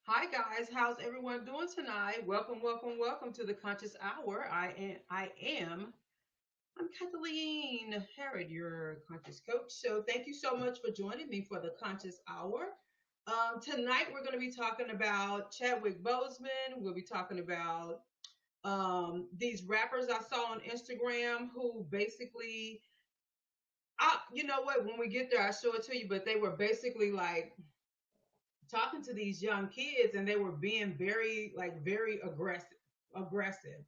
Hi guys, how's everyone doing tonight? Welcome, welcome, welcome to the Conscious Hour. I am I'm Kathleen Harrod, your conscious coach. So thank you so much for joining me for the Conscious Hour. Tonight we're going to be talking about Chadwick Boseman. We'll be talking about these rappers I saw on Instagram who basically, you know what? When we get there, I'll show it to you. But they were basically like talking to these young kids and they were being very aggressive.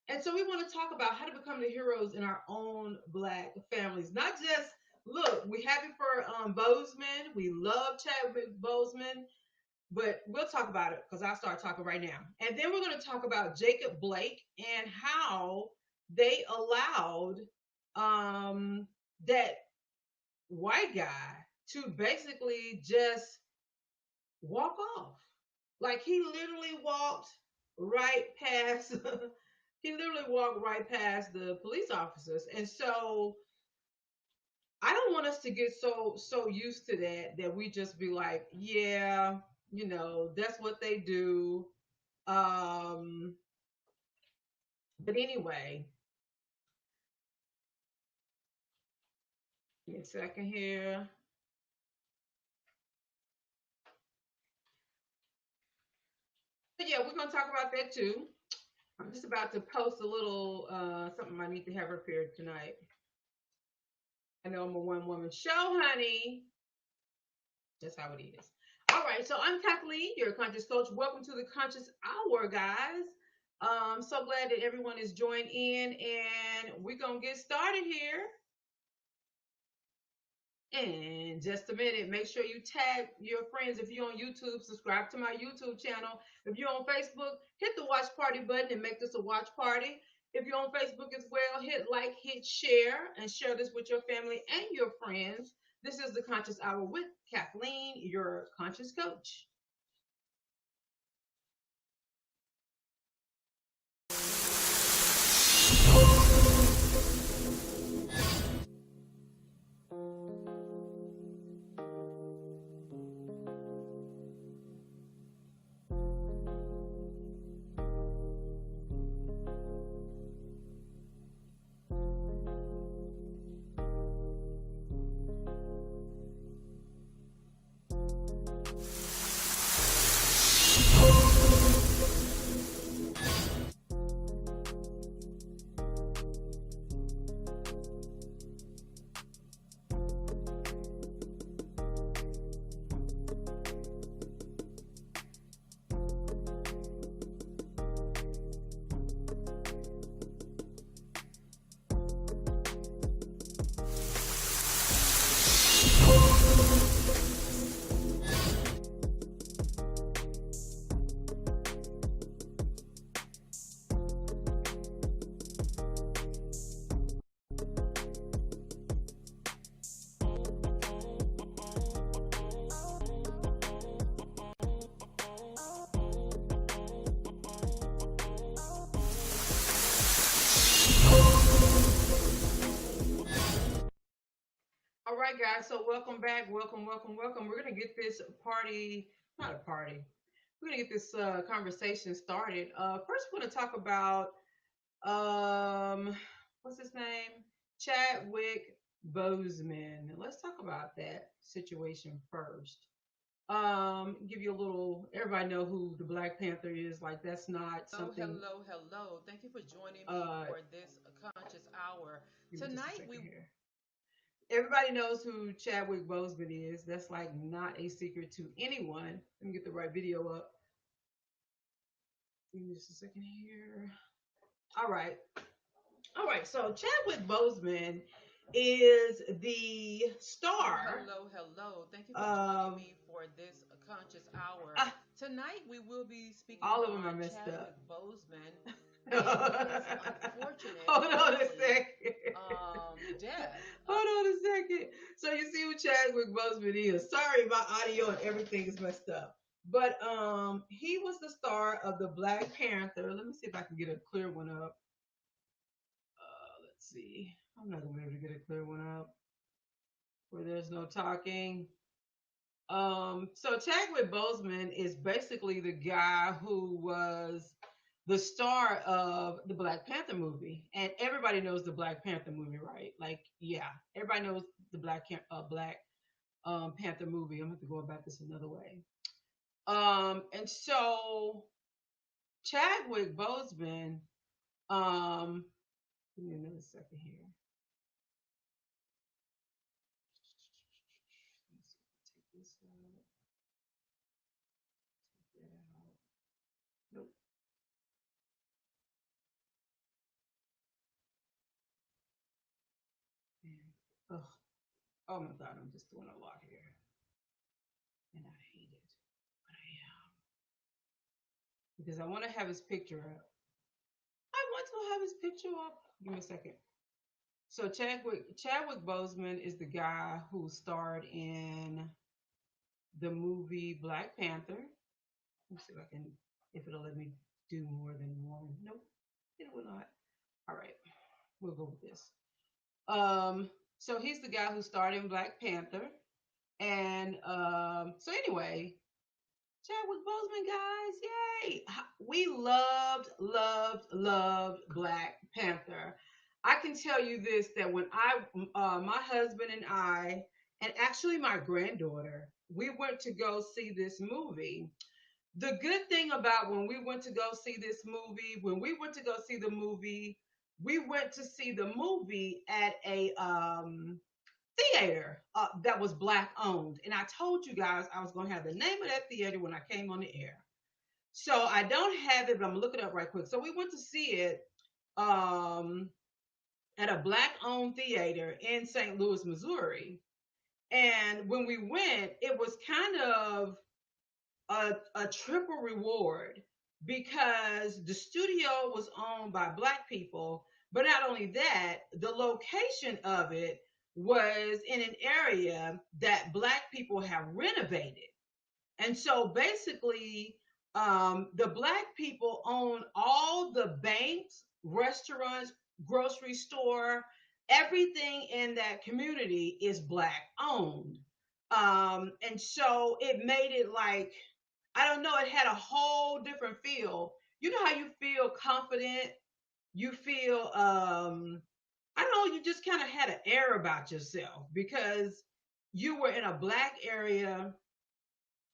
And so we want to talk about how to become the heroes in our own black families. Not just look, we happy for Bozeman. We love Chadwick Boseman, but we'll talk about it because I'll start talking right now. And then we're going to talk about Jacob Blake and how they allowed that white guy to basically just walk off. Like he literally walked right past he literally walked right past the police officers. And so I don't want us to get so used to that we just be like, yeah, that's what they do. Um but anyway, give me a second here. But yeah, we're gonna talk about that too. I'm just about to post a little something I need to have prepared tonight. I know I'm a one woman show, honey. That's how it is. All right, so I'm Kathleen, your conscious coach. Welcome to the Conscious Hour, guys. So glad that everyone is joining in, and we're gonna get started here in just a minute. Make sure you tag your friends. If you're on YouTube, subscribe to my YouTube channel. If you're on Facebook, hit the watch party button and make this a watch party. If you're on Facebook as well, hit like, hit share, and share this with your family and your friends. This is the Conscious Hour with Kathleen, your conscious coach. All right, guys. So welcome back. Welcome, welcome, welcome. We're gonna get this party, not a party. We're gonna get this conversation started. First, we're gonna talk about what's his name? Chadwick Boseman. Let's talk about that situation first. Give you a little. Everybody know who the Black Panther is. Like that's not Hello, something. hello, hello. Thank you for joining me Uh, for this conscious hour. Give me just a Tonight, second we here. Everybody knows who Chadwick Boseman is. That's like not a secret to anyone. Let me get the right video up. Give me just a second here. All right. All right. So Chadwick Boseman is the hello, star hello, hello. Thank you for joining of me for this conscious hour. ah, Tonight, we will be speaking all of them are on messed Chadwick up. Boseman and his unfortunate, Hold on a sadly, second. death. Hold on a second. So you see who Chadwick Boseman is. Sorry, my audio and everything is messed up. But he was the star of the Black Panther. Let me see if I can get a clear one up. Let's see. I'm not gonna be able to get a clear one up where there's no talking. So Chadwick Boseman is basically the guy who was the star of the Black Panther movie, and everybody knows the Black Panther movie, right? Like, yeah, everybody knows the Black Panther movie. I'm gonna have to go about this another way. And so Chadwick Boseman, um, give me another second here. Let's see if I take this out, take that out. Nope. Man. Ugh. Oh my God, I'm just doing a lot here, and I hate it, but I am because I want to have his picture up. I want to have his picture up. Give me a second. So Chadwick Boseman is the guy who starred in the movie Black Panther. Let me see if I can, if it'll let me do more than one. Nope, it will not. All right, we'll go with this. So he's the guy who starred in Black Panther, and so anyway, Chadwick Boseman, guys, yay! We loved Black Panther. I can tell you this that when my husband and I, and actually my granddaughter, we went to go see this movie. The good thing about when we went to go see this movie, when we went to go see the movie, we went to see the movie at a theater that was black owned. And I told you guys I was going to have the name of that theater when I came on the air. So I don't have it, but I'm going to look it up right quick. So we went to see it um, at a black owned theater in St. Louis, Missouri. And when we went, it was kind of a triple reward because the studio was owned by black people, but not only that, the location of it was in an area that black people have renovated. And so basically, the black people own all the banks, restaurants, grocery store, everything in that community is black owned. And so it made it like, I don't know, it had a whole different feel. You know how you feel confident, you feel I don't know, you just kind of had an air about yourself because you were in a black area,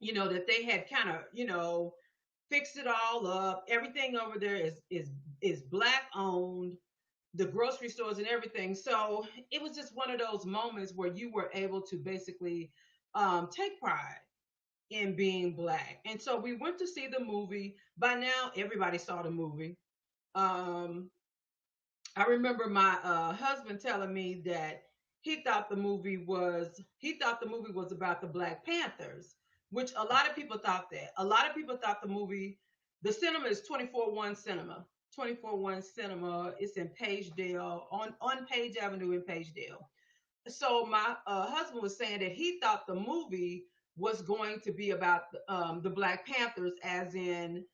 that they had kind of, fixed it all up. Everything over there is black owned, the grocery stores and everything. So it was just one of those moments where you were able to basically take pride in being black. And so we went to see the movie. By now, everybody saw the movie. Um, I remember my husband telling me that he thought the movie was about the Black Panthers, which a lot of people thought that. A lot of people thought the cinema is 24-1 cinema. 24-1 cinema. It's in Pagedale, on Page Avenue in Pagedale. So my husband was saying that he thought the movie was going to be about the Black Panthers, as in,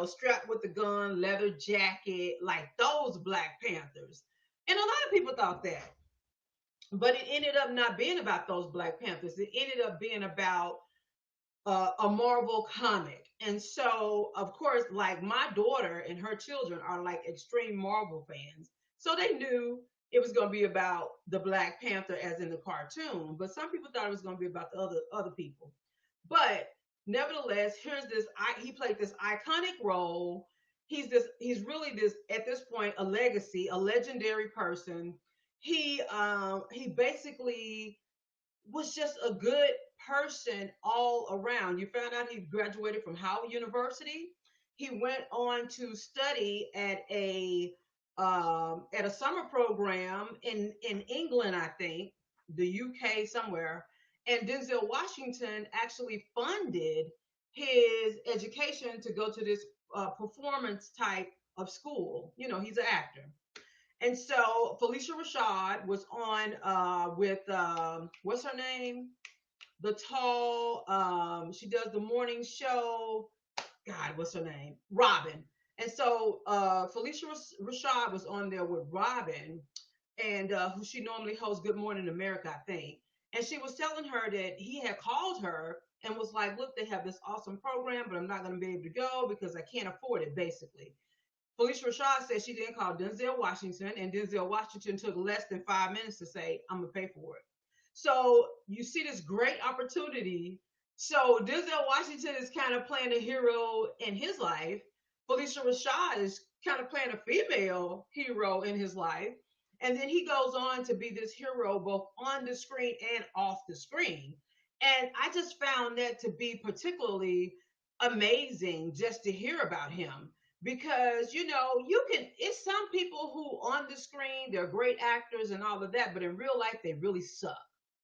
strapped with the gun, leather jacket, like those Black Panthers. And a lot of people thought that, but it ended up not being about those Black Panthers. It ended up being about a Marvel comic. And so, of course, like my daughter and her children are like extreme Marvel fans. So they knew it was going to be about the Black Panther as in the cartoon, but some people thought it was going to be about the other people. But nevertheless, here's this. He played this iconic role. He's really this at this point a legacy, a legendary person. He basically was just a good person all around. You found out he graduated from Howard University. He went on to study at a summer program in England, I think, the UK somewhere. And Denzel Washington actually funded his education to go to this performance type of school. You know, he's an actor. And so Felicia Rashad was on with what's her name? The tall, she does the morning show. God, what's her name? Robin. And so Felicia Rashad was on there with Robin, and who she normally hosts Good Morning America, I think. And she was telling her that he had called her and was like, "Look, they have this awesome program, but I'm not going to be able to go because I can't afford it." Basically, Felicia Rashad said she didn't call Denzel Washington, and Denzel Washington took less than 5 minutes to say, "I'm gonna pay for it." So you see this great opportunity. So Denzel Washington is kind of playing a hero in his life. Felicia Rashad is kind of playing a female hero in his life. And then he goes on to be this hero both on the screen and off the screen. And I just found that to be particularly amazing just to hear about him because you can it's some people who on the screen they're great actors and all of that, but in real life they really suck,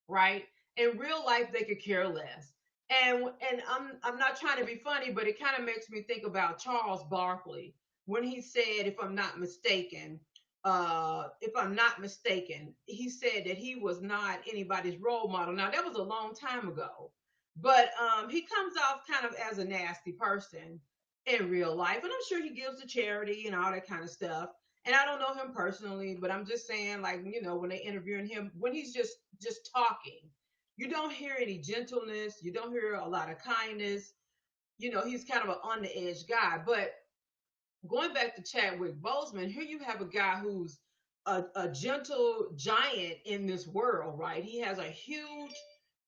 right? In real life they could care less. And I'm not trying to be funny, but it kind of makes me think about Charles Barkley when he said, if I'm not mistaken, he said that he was not anybody's role model. Now that was a long time ago, but he comes off kind of as a nasty person in real life, and I'm sure he gives to charity and all that kind of stuff. And I don't know him personally, but I'm just saying, like, when they interviewing him, when he's just talking, you don't hear any gentleness, you don't hear a lot of kindness. He's kind of an on the edge guy. But going back to Chadwick Boseman, here you have a guy who's a gentle giant in this world, right? He has a huge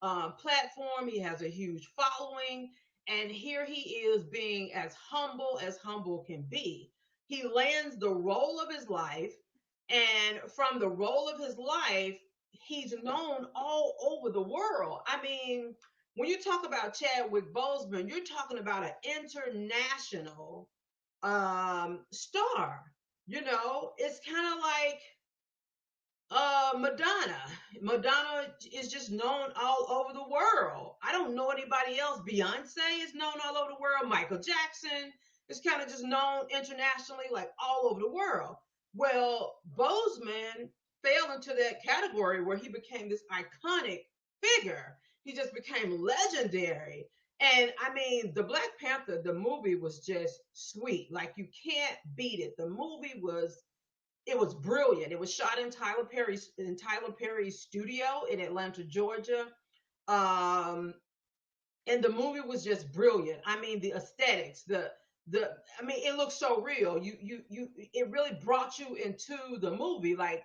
platform, he has a huge following, and here he is being as humble can be. He lands the role of his life, and from the role of his life, he's known all over the world. I mean, when you talk about Chadwick Boseman, you're talking about an international star. It's kind of like Madonna. Madonna is just known all over the world. I don't know anybody else. Beyonce is known all over the world. Michael Jackson is kind of just known internationally, like all over the world. Well, Boseman fell into that category where he became this iconic figure. He just became legendary. And I mean, the Black Panther, the movie was just sweet. Like you can't beat it. The movie was it was brilliant. It was shot in Tyler Perry's studio in Atlanta, Georgia. Um, and the movie was just brilliant. I mean, the aesthetics, the I mean, it looks so real. It really brought you into the movie. Like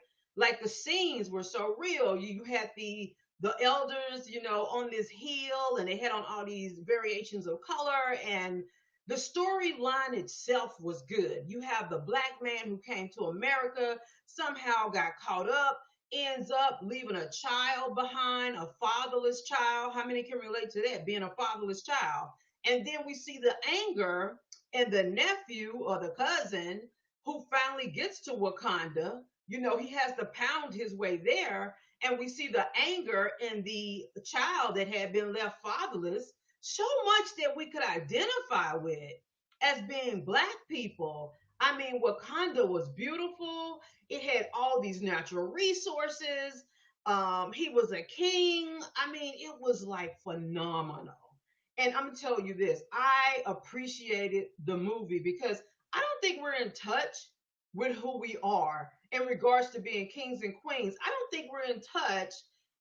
the scenes were so real. You had the elders, on this hill, and they had on all these variations of color, and the storyline itself was good. You have the black man who came to America, somehow got caught up, ends up leaving a child behind, a fatherless child. How many can relate to that, being a fatherless child? And then we see the anger in the nephew or the cousin who finally gets to Wakanda. He has to pound his way there. And we see the anger in the child that had been left fatherless, so much that we could identify with as being black people. I mean, Wakanda was beautiful. It had all these natural resources. He was a king. I mean, it was like phenomenal. And I'm gonna tell you this, I appreciated the movie because I don't think we're in touch with who we are in regards to being kings and queens. I don't think we're in touch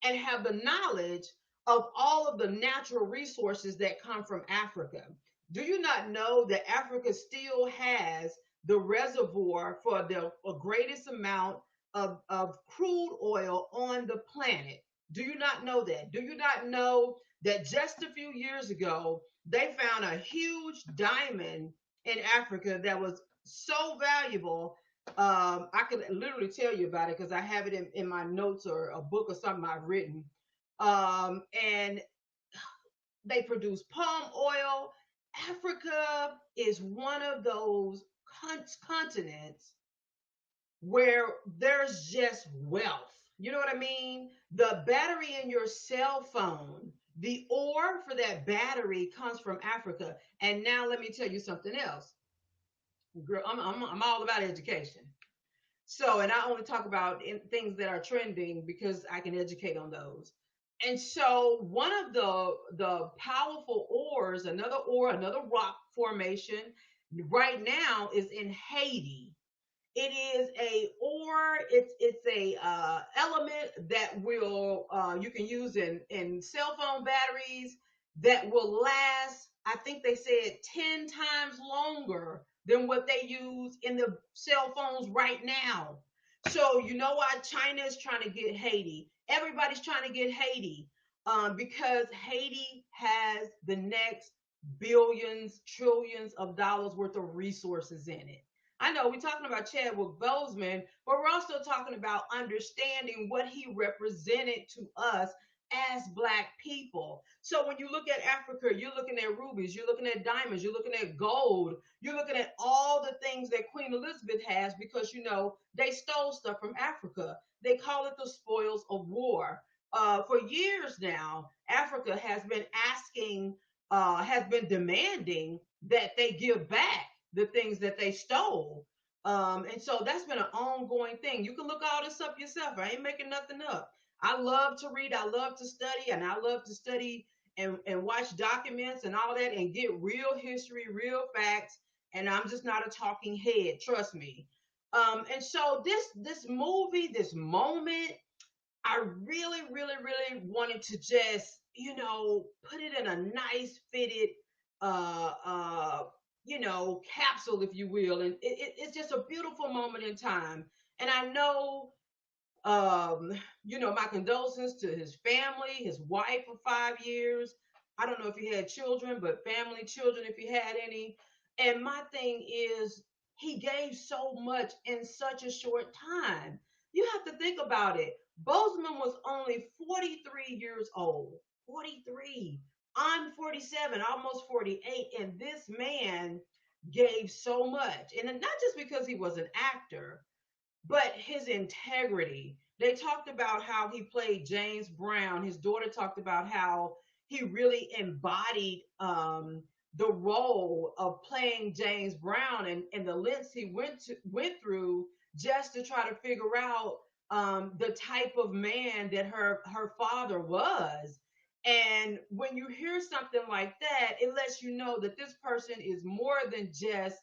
and have the knowledge of all of the natural resources that come from Africa. Do you not know that Africa still has the reservoir for the greatest amount of crude oil on the planet? Do you not know that? Do you not know that just a few years ago they found a huge diamond in Africa that was so valuable. I could literally tell you about it because I have it in my notes or a book or something I've written. And they produce palm oil. Africa is one of those continents where there's just wealth. You know what I mean? The battery in your cell phone, the ore for that battery comes from Africa. And now let me tell you something else. Girl, I'm all about education. So, and I only talk about things that are trending because I can educate on those. And so, one of the powerful ores, another ore, another rock formation, right now is in Haiti. It is a ore. It's a element that will you can use in cell phone batteries that will last. I think they said 10 times longer than what they use in the cell phones right now. So you know why China is trying to get Haiti? Everybody's trying to get Haiti because Haiti has the next billions, trillions of dollars worth of resources in it. I know we're talking about Chadwick Boseman, but we're also talking about understanding what he represented to us as Black people. So when you look at Africa, you're looking at rubies, you're looking at diamonds, you're looking at gold, you're looking at all the things that Queen Elizabeth has because you know they stole stuff from Africa. They call it the spoils of war. For years now, Africa has been demanding that they give back the things that they stole. And so that's been an ongoing thing. You can look all this up yourself. I ain't making nothing up. I love to read, I love to study, and I love to study and watch documents and all that and get real history, real facts. And I'm just not a talking head, trust me. And so this movie, this moment, I really, really, really wanted to just, put it in a nice fitted, uh, uh, capsule, if you will. And it's just a beautiful moment in time. And I know, my condolences to his family, his wife for 5 years. I don't know if he had children, but family, children, if he had any. And my thing is, he gave so much in such a short time. You have to think about it. Bozeman was only 43 years old. 43. I'm 47, almost 48, and this man gave so much. And not just because he was an actor, but his integrity. They talked about how he played James Brown. His daughter talked about how he really embodied the role of playing James Brown and the lengths he went through just to try to figure out the type of man that her father was. And when you hear something like that, it lets you know that this person is more than just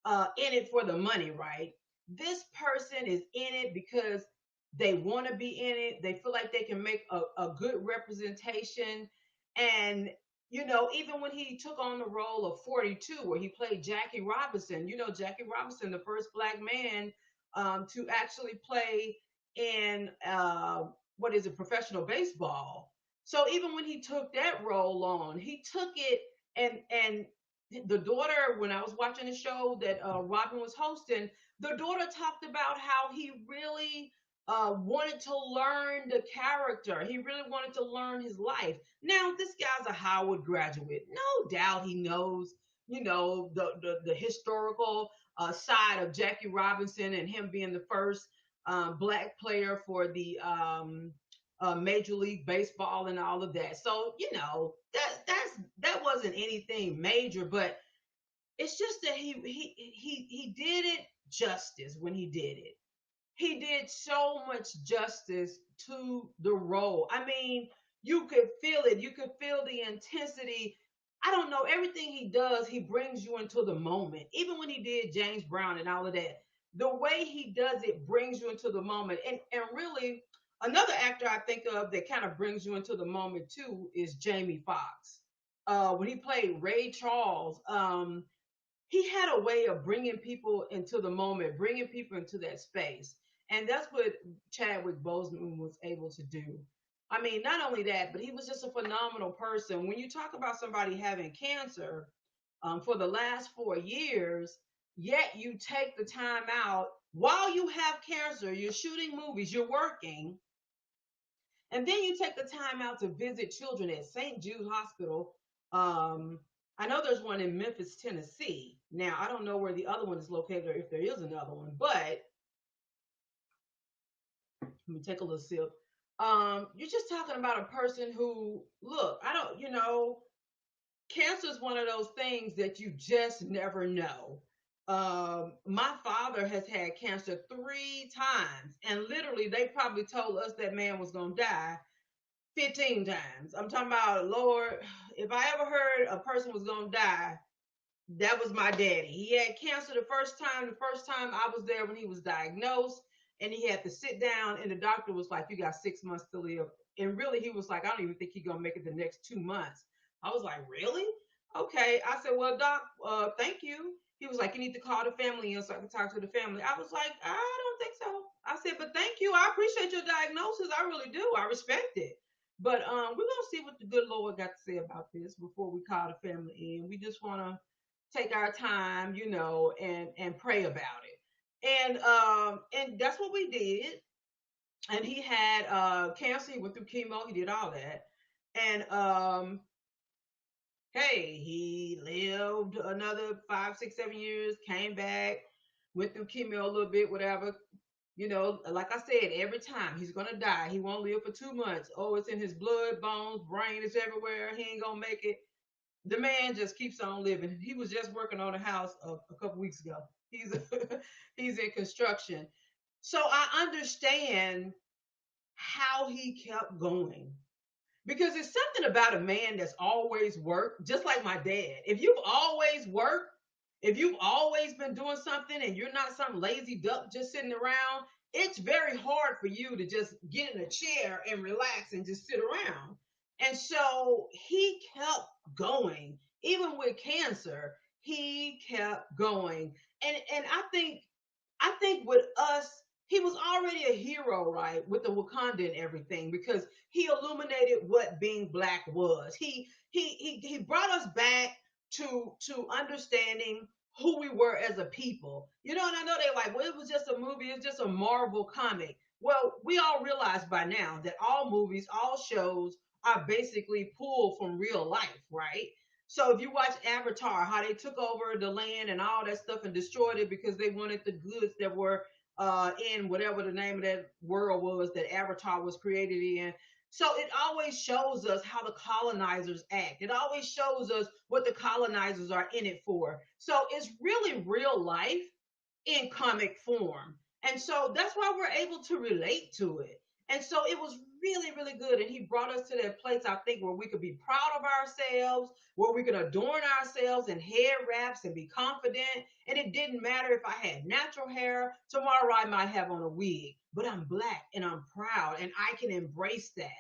in it for the money, right? This person is in it because they want to be in it. They feel like they can make a good representation. And, even when he took on the role of 42, where he played Jackie Robinson, Jackie Robinson, the first Black man to actually play in, what is it, professional baseball. So even when he took that role on, he took it and the daughter, when I was watching the show that Robin was hosting, the daughter talked about how he really wanted to learn the character. He really wanted to learn his life. Now, this guy's a Howard graduate. No doubt he knows, the historical side of Jackie Robinson and him being the first Black player for the Major League Baseball and all of that. So that wasn't anything major, but it's just that he did it justice when he did it. He did so much justice to the role. I mean, you could feel it. You could feel the intensity. I don't know. Everything he does, he brings you into the moment. Even when he did James Brown and all of that, the way he does it brings you into the moment. And really, another actor I think of that kind of brings you into the moment too is Jamie Foxx. When he played Ray Charles, he had a way of bringing people into the moment, bringing people into that space. And that's what Chadwick Boseman was able to do. I mean, not only that, but he was just a phenomenal person. When you talk about somebody having cancer for the last 4 years, yet you take the time out while you have cancer, you're shooting movies, you're working, and then you take the time out to visit children at St. Jude Hospital. Um, I know there's one in Memphis, Tennessee. Now, I don't know where the other one is located or if there is another one, but let me take a little sip. You're just talking about a person who, look, I don't, cancer is one of those things that you just never know. My father has had cancer 3 times, and literally, they probably told us that man was going to die 15 times. I'm talking about, Lord, if I ever heard a person was going to die, that was my daddy. He had cancer the first time. The first time I was there when he was diagnosed, and he had to sit down, and the doctor was like, "You got 6 months to live." And really, he was like, "I don't even think he's gonna make it the next 2 months." I was like, "Really?" Okay. I said, "Well, doc, thank you." He was like, "You need to call the family in so I can talk to the family." I was like, "I don't think so." I said, "But thank you. I appreciate your diagnosis. I really do. I respect it." But we're gonna see what the good Lord got to say about this before we call the family in. We just wanna take our time, and pray about it. And that's what we did. And he had cancer. He went through chemo. He did all that. And hey, he lived another 5, 6, 7 years. Came back, went through chemo a little bit, whatever. Like I said, every time he's gonna die. He won't live for 2 months. Oh, it's in his blood, bones, brain is everywhere. He ain't gonna make it. The man just keeps on living. He was just working on a house a couple weeks ago. He's he's in construction. So I understand how he kept going. Because it's something about a man that's always worked, just like my dad. If you've always worked, if you've always been doing something and you're not some lazy duck just sitting around, it's very hard for you to just get in a chair and relax and just sit around. And so he kept going. Even with cancer, he kept going. And I think with us, he was already a hero, right? With the Wakanda and everything, because he illuminated what being black was. He brought us back to understanding who we were as a people. And I know they're like, well, it was just a movie, it's just a Marvel comic. Well, we all realize by now that all movies, all shows are basically pulled from real life, right? So if you watch Avatar, how they took over the land and all that stuff and destroyed it because they wanted the goods that were in whatever the name of that world was that Avatar was created in. So it always shows us how the colonizers act. It always shows us what the colonizers are in it for. So it's really real life in comic form. And so that's why we're able to relate to it. And so it was really, really good. And he brought us to that place, I think, where we could be proud of ourselves, where we could adorn ourselves in hair wraps and be confident. And it didn't matter if I had natural hair. Tomorrow I might have on a wig, but I'm black and I'm proud and I can embrace that.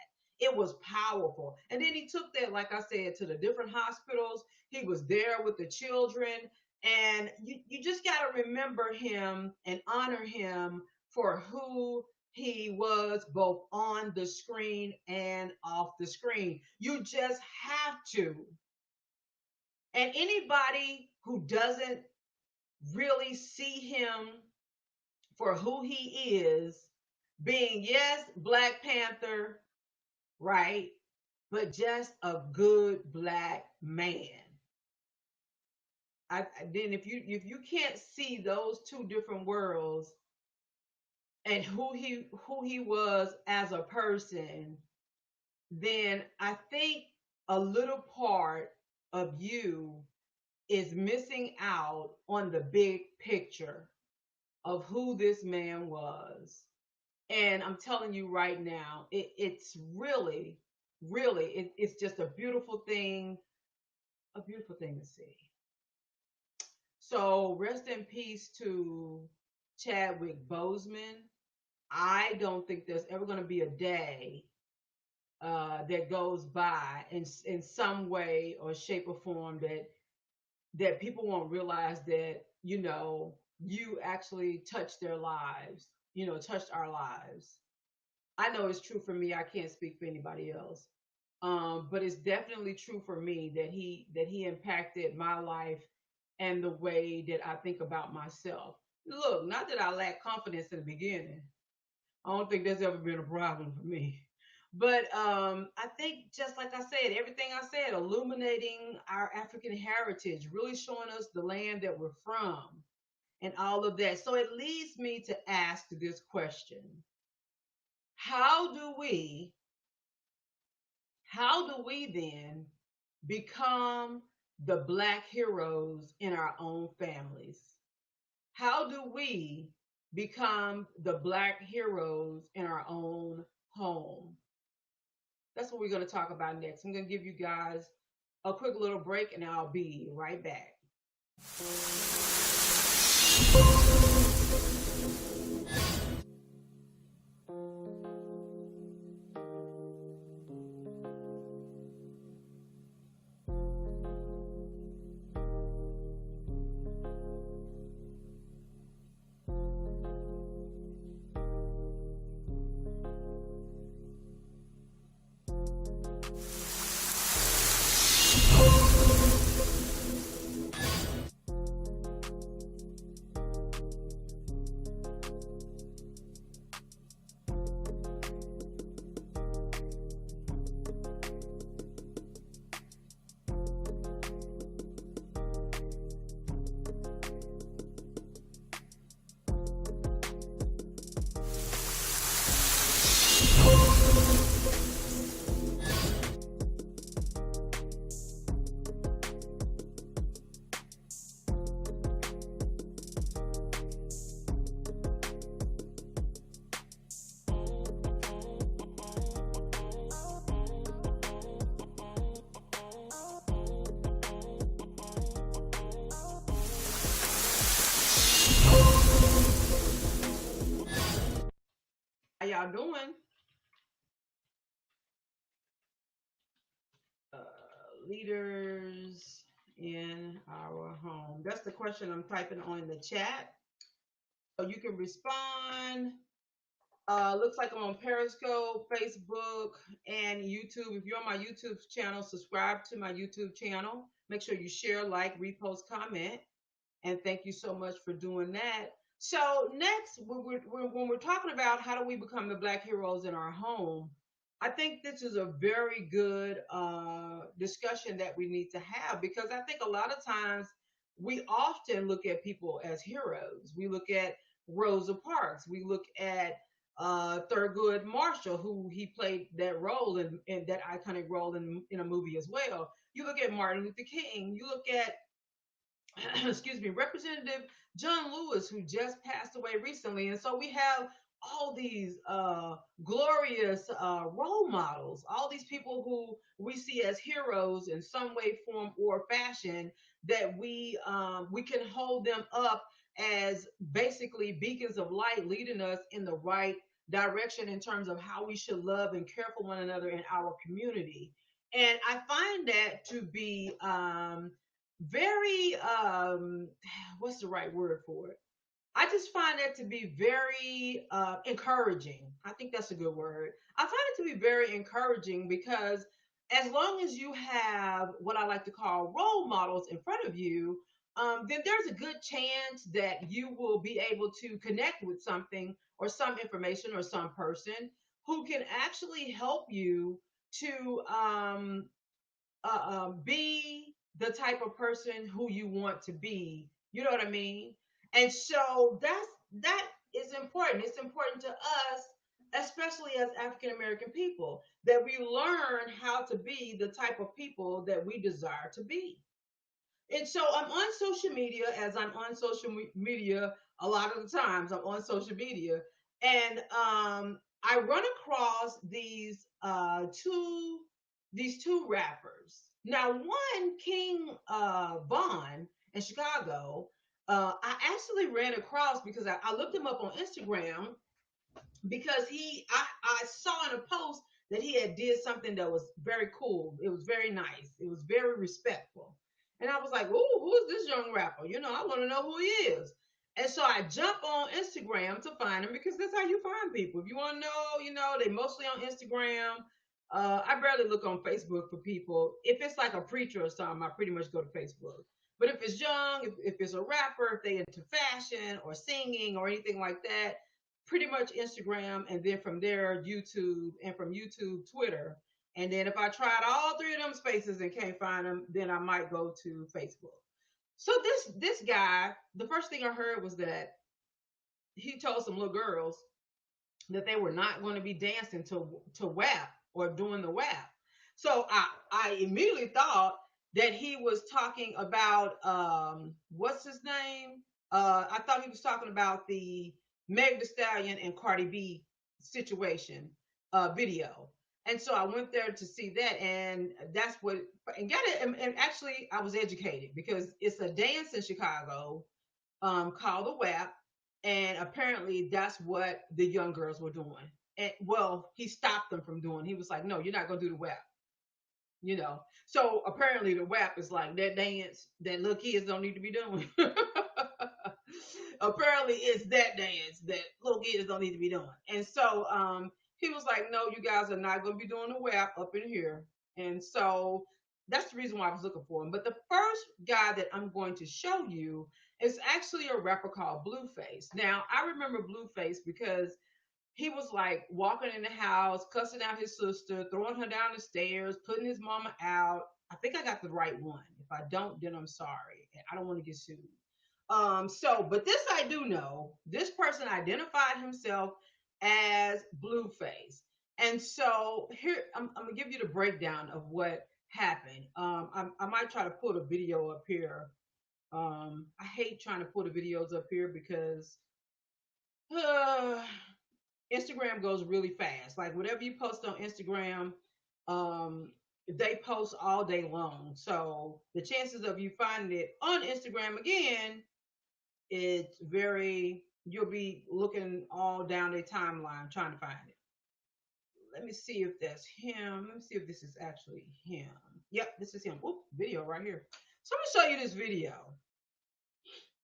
It was powerful. And then he took that, like I said, to the different hospitals. He was there with the children. And you just got to remember him and honor him for who he was both on the screen and off the screen. You just have to. And anybody who doesn't really see him for who he is, being, yes, Black Panther, right? But just a good black man. Then if you can't see those two different worlds and who he was as a person, then I think a little part of you is missing out on the big picture of who this man was. And I'm telling you right now, it's really, really, it's just a beautiful thing to see. So rest in peace to Chadwick Boseman. I don't think there's ever going to be a day that goes by in some way or shape or form that people won't realize that you actually touched their lives, touched our lives. I know it's true for me. I can't speak for anybody else. But it's definitely true for me that he impacted my life and the way that I think about myself. Look, not that I lack confidence in the beginning. I don't think that's ever been a problem for me. But I think, just like I said, everything I said, illuminating our African heritage, really showing us the land that we're from and all of that. So it leads me to ask this question. How do we how do we then become the black heroes in our own families? How do we become the black heroes in our own home? That's what we're going to talk about next. I'm going to give you guys a quick little break and I'll be right back. How y'all doing? Uh, Leaders in our home. That's the question I'm typing on in the chat. So you can respond. Looks like I'm on Periscope, Facebook, and YouTube. If you're on my YouTube channel, subscribe to my YouTube channel. Make sure you share, like, repost, comment. And thank you so much for doing that. So next, when we're talking about how do we become the black heroes in our home, I think this is a very good discussion that we need to have, because I think a lot of times we often look at people as heroes. We look at Rosa Parks. We look at Thurgood Marshall, who he played that role in that iconic role in a movie as well. You look at Martin Luther King. You look at excuse me, Representative John Lewis, who just passed away recently. And so we have all these glorious role models, all these people who we see as heroes in some way, form, or fashion, that we can hold them up as basically beacons of light, leading us in the right direction in terms of how we should love and care for one another in our community. And I find that to be very what's the right word for it? I just find that to be very encouraging. I think that's a good word. I find it to be very encouraging because as long as you have what I like to call role models in front of you, then there's a good chance that you will be able to connect with something or some information or some person who can actually help you to be the type of person who you want to be. You know what I mean? And so that is important. It's important to us, especially as African American people, that we learn how to be the type of people that we desire to be. And so I'm on social media, as I'm on social media a lot of the times. I'm on social media, and I run across these two rappers. Now, one, King Von in Chicago, I actually ran across because I looked him up on Instagram, because I saw in a post that he had did something that was very cool. It was very nice. It was very respectful. And I was like, "Ooh, who is this young rapper? You know, I want to know who he is." And so I jump on Instagram to find them because that's how you find people. If you want to know, they mostly on Instagram. I barely look on Facebook for people. If it's like a preacher or something, I pretty much go to Facebook. But if it's young, if it's a rapper, if they into fashion or singing or anything like that, pretty much Instagram, and then from there YouTube, and from YouTube Twitter. And then if I tried all three of them spaces and can't find them, then I might go to Facebook. So this guy, the first thing I heard was that he told some little girls that they were not going to be dancing to WAP or doing the WAP. So I immediately thought that he was talking about what's his name? I thought he was talking about the Meg Thee Stallion and Cardi B situation video. And so I went there to see that, and that's what and got it. And actually, I was educated because it's a dance in Chicago called the WAP, and apparently that's what the young girls were doing. And well, he stopped them from doing. He was like, "No, you're not gonna do the WAP." So apparently the WAP is like that dance that little kids don't need to be doing. Apparently it's that dance that little kids don't need to be doing. And so he was like, "No, you guys are not going to be doing the WAP up in here." And so that's the reason why I was looking for him. But the first guy that I'm going to show you is actually a rapper called Blueface. Now I remember Blueface because he was like walking in the house, cussing out his sister, throwing her down the stairs, putting his mama out. I think I got the right one. If I don't, then I'm sorry. I don't want to get sued. But this I do know. This person identified himself as Blueface. And so here, I'm gonna give you the breakdown of what happened. I might try to put a video up here. I hate trying to put the videos up here because uh, Instagram goes really fast. Like whatever you post on Instagram, they post all day long. So the chances of you finding it on Instagram again, it's very, you'll be looking all down their timeline trying to find it. Let me see if that's him. Let me see if this is actually him. Yep, this is him. Oop, video right here. So I'm gonna show you this video.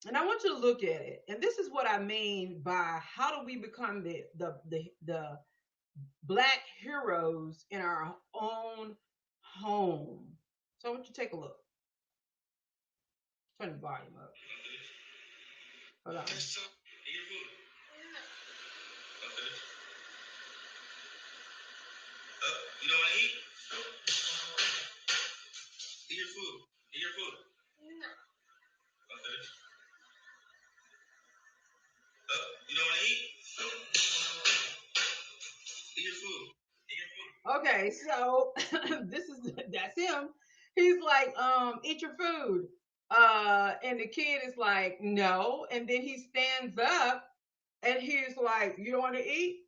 And I want you to look at it. And this is what I mean by how do we become the black heroes in our own home. So I want you to take a look. Turn the volume up. Hold on. You don't want to eat? Eat your food. Eat your food. No. Okay. You don't want to eat? Eat your food. Eat your food. Okay, so that's him. He's like, eat your food. And the kid is like, no. And then he stands up and he's like, you don't want to eat?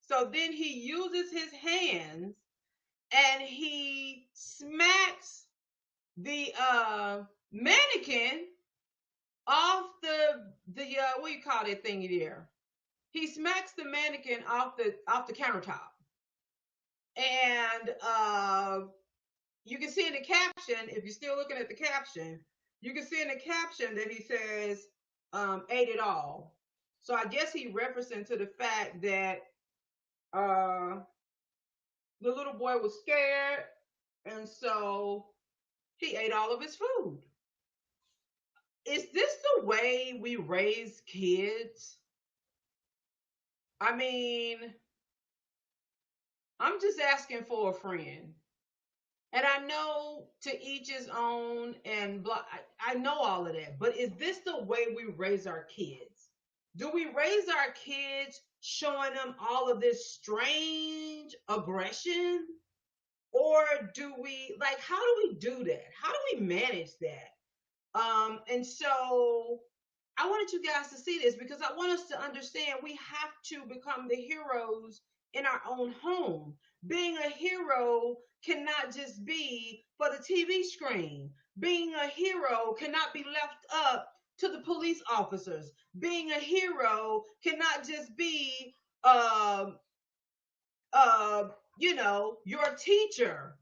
So then he uses his hands and he smacks the mannequin off the what do you call that thingy there? He smacks the mannequin off the countertop. And you can see in the caption, if you're still looking at the caption, you can see in the caption that he says, ate it all. So I guess he referencing to the fact that the little boy was scared, and so he ate all of his food. Is this the way we raise kids? I mean, I'm just asking for a friend. And I know to each his own, and blah, I know all of that. But is this the way we raise our kids? Do we raise our kids showing them all of this strange aggression? Or do we, like, how do we do that? How do we manage that? And so I wanted you guys to see this because I want us to understand we have to become the heroes in our own home. Being a hero cannot just be for the TV screen. Being a hero cannot be left up to the police officers. Being a hero cannot just be, your teacher.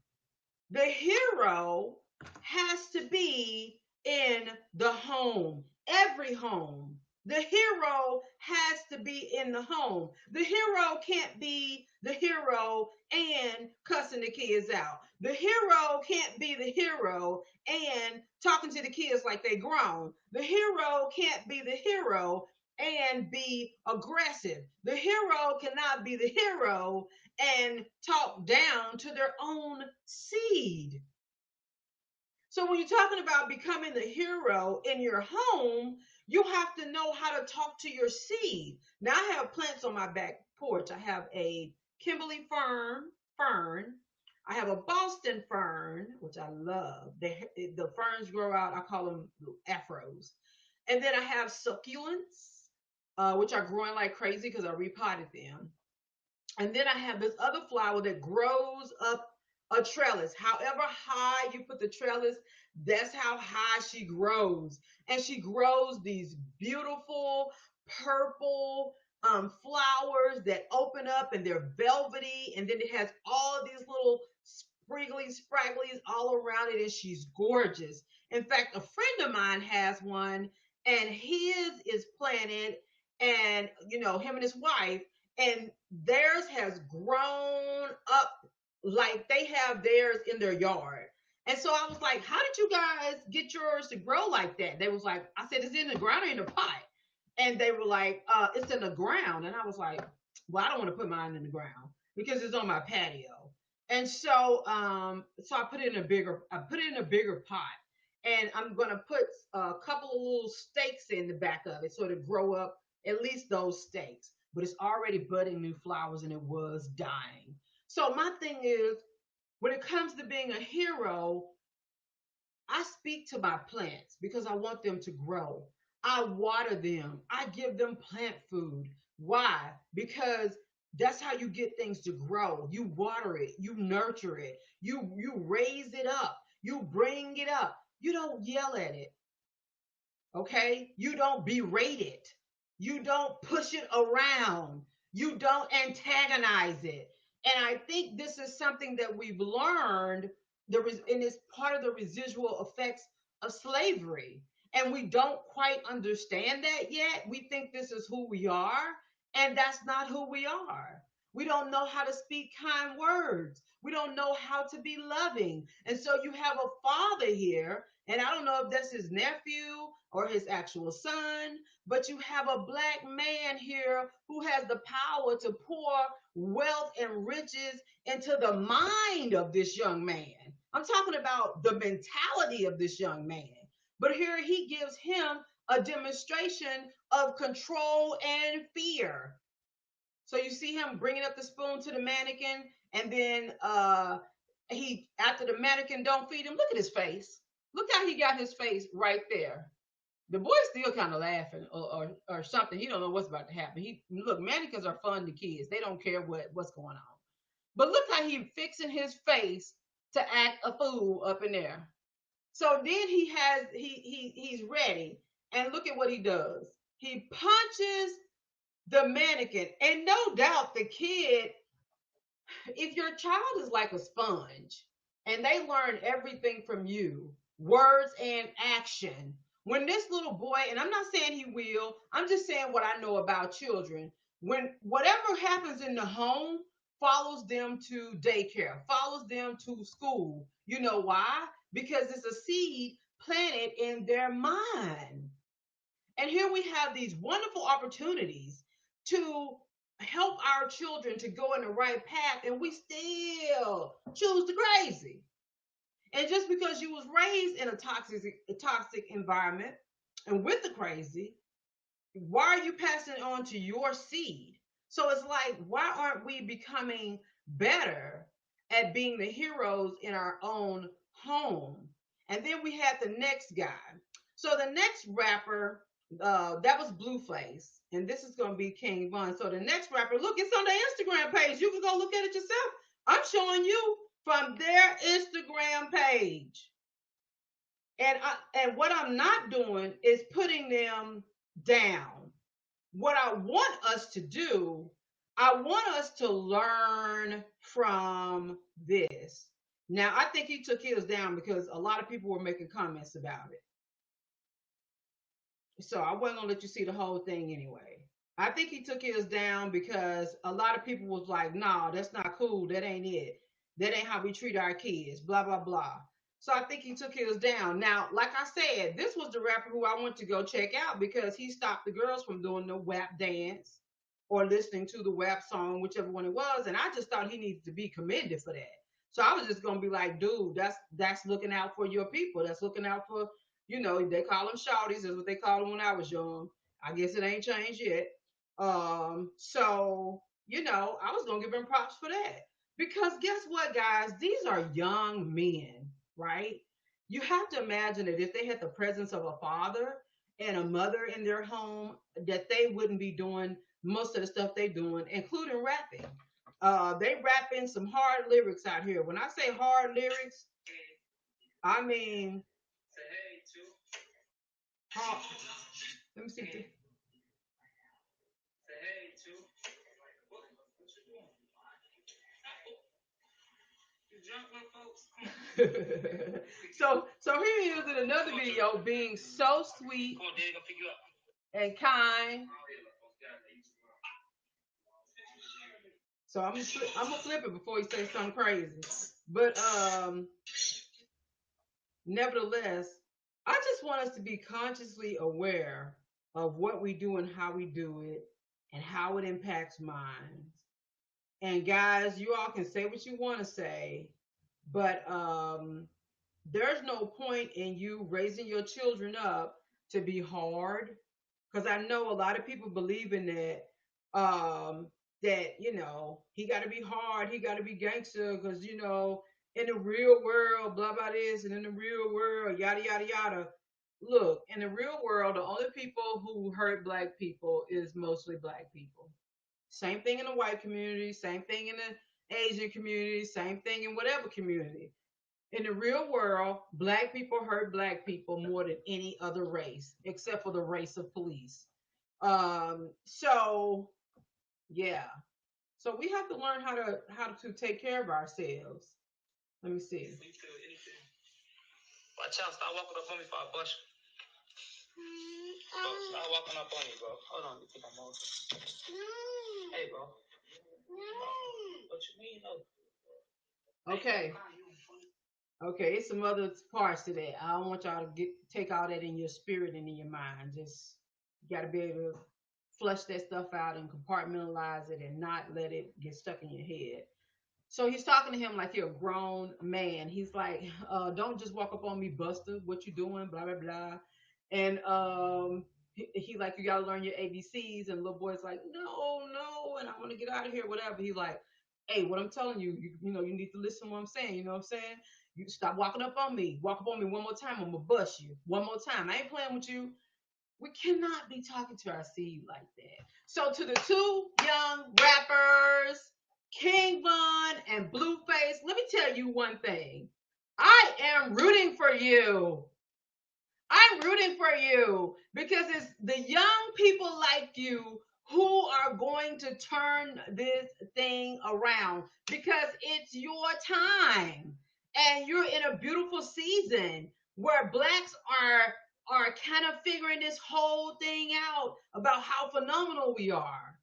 The hero has to be in the home, every home. The hero has to be in the home. The hero can't be the hero and cussing the kids out. The hero can't be the hero and talking to the kids like they grown. The hero can't be the hero and be aggressive. The hero cannot be the hero and talk down to their own seed. So when you're talking about becoming the hero in your home, you have to know how to talk to your seed. Now I have plants on my back porch. I have a Kimberly fern. I have a Boston fern, which I love. The ferns grow out. I call them afros. And then I have succulents, which are growing like crazy because I repotted them. And then I have this other flower that grows up a trellis. However high you put the trellis, that's how high she grows. And she grows these beautiful purple flowers that open up and they're velvety. And then it has all these little spriggly spragglies all around it. And she's gorgeous. In fact, a friend of mine has one and his is planted. And, him and his wife, and theirs has grown up like they have theirs in their yard. And so I was like, how did you guys get yours to grow like that? They was like, I said, it's in the ground or in the pot? And they were like, it's in the ground. And I was like, well, I don't want to put mine in the ground because it's on my patio. And so I put it in a bigger pot. And I'm gonna put a couple of little stakes in the back of it so to grow up at least those stakes. But it's already budding new flowers and it was dying. So my thing is, when it comes to being a hero, I speak to my plants because I want them to grow. I water them. I give them plant food. Why? Because that's how you get things to grow. You water it, you nurture it, you raise it up, you bring it up. You don't yell at it. Okay? You don't berate it. You don't push it around. You don't antagonize it. And I think this is something that we've learned, and it's part of the residual effects of slavery. And we don't quite understand that yet. We think this is who we are, and that's not who we are. We don't know how to speak kind words. We don't know how to be loving. And so you have a father here, and I don't know if that's his nephew or his actual son, but you have a black man here who has the power to pour wealth and riches into the mind of this young man. I'm talking about the mentality of this young man. But here he gives him a demonstration of control and fear. So you see him bringing up the spoon to the mannequin, and then he, after the mannequin don't feed him, look at his face. Look how he got his face right there. The boy's still kind of laughing or something. He don't know what's about to happen. Look, mannequins are fun to kids. They don't care what's going on. But look how he fixing his face to act a fool up in there. So then he's ready, and look at what he does. He punches the mannequin, and no doubt the kid, if your child is like a sponge and they learn everything from you, words and action. When this little boy, and I'm not saying he will, I'm just saying what I know about children. When whatever happens in the home follows them to daycare, follows them to school. You know why? Because it's a seed planted in their mind. And here we have these wonderful opportunities to help our children to go in the right path, and we still choose the crazy. And just because you was raised in a toxic environment and with the crazy, why are you passing it on to your seed? So it's like, why aren't we becoming better at being the heroes in our own home? And then we had the next guy. So the next rapper, that was Blueface, and this is going to be King Von. So the next rapper, look, it's on the Instagram page. You can go look at it yourself. I'm showing you from their Instagram page. And what I'm not doing is putting them down. What I want us to do, I want us to learn from this. Now, I think he took his down because a lot of people were making comments about it. So I wasn't gonna let you see the whole thing anyway. I think he took his down because a lot of people was like, "No, that's not cool. That ain't it. That ain't how we treat our kids." Blah blah blah. So I think he took his down. Now, like I said, this was the rapper who I went to go check out because he stopped the girls from doing the WAP dance or listening to the WAP song, whichever one it was, and I just thought he needed to be commended for that. So I was just gonna be like, dude, that's looking out for your people. That's looking out for, they call them shawties. That's what they called them when I was young. I guess it ain't changed yet. So I was gonna give him props for that because guess what, guys? These are young men, right? You have to imagine that if they had the presence of a father and a mother in their home, that they wouldn't be doing most of the stuff they doing, including rapping. They rapping some hard lyrics out here. When I say hard lyrics, I mean hard. Let me see. So here he is in another video being so sweet and kind. So I'm gonna flip it before he says something crazy. But nevertheless, I just want us to be consciously aware of what we do and how we do it and how it impacts minds. And guys, you all can say what you want to say, but there's no point in you raising your children up to be hard, because I know a lot of people believe in that. That he got to be hard, he got to be gangster, because in the real world, blah blah this, and in the real world, yada yada yada. Look, in the real world, the only people who hurt black people is mostly black people. Same thing in the white community, same thing in the Asian community, same thing in whatever community. In the real world, black people hurt black people more than any other race, except for the race of police. So yeah. So we have to learn how to take care of ourselves. Let me see. Watch out! Stop walking up on me before I bust you. Bro, stop walking up on me, bro. Hold on, you think I'm old? Hey, bro. What you mean, though? Okay. Okay, it's some other parts to that. I don't want y'all to take all that in your spirit and in your mind. Just you got to be able to flush that stuff out and compartmentalize it and not let it get stuck in your head. So he's talking to him like you're a grown man. He's like, don't just walk up on me, Buster. What you doing? Blah blah blah. And he like, you gotta learn your ABCs. And the little boy's like, no, no, and I want to get out of here, whatever. He's like, hey, what I'm telling you, you need to listen to what I'm saying. You know what I'm saying? You stop walking up on me. Walk up on me one more time, I'm gonna bust you. One more time. I ain't playing with you. We cannot be talking to our seed like that. So to the two young rappers, King Von and Blueface, let me tell you one thing. I am rooting for you. I'm rooting for you because it's the young people like you who are going to turn this thing around, because it's your time and you're in a beautiful season where blacks are kind of figuring this whole thing out about how phenomenal we are.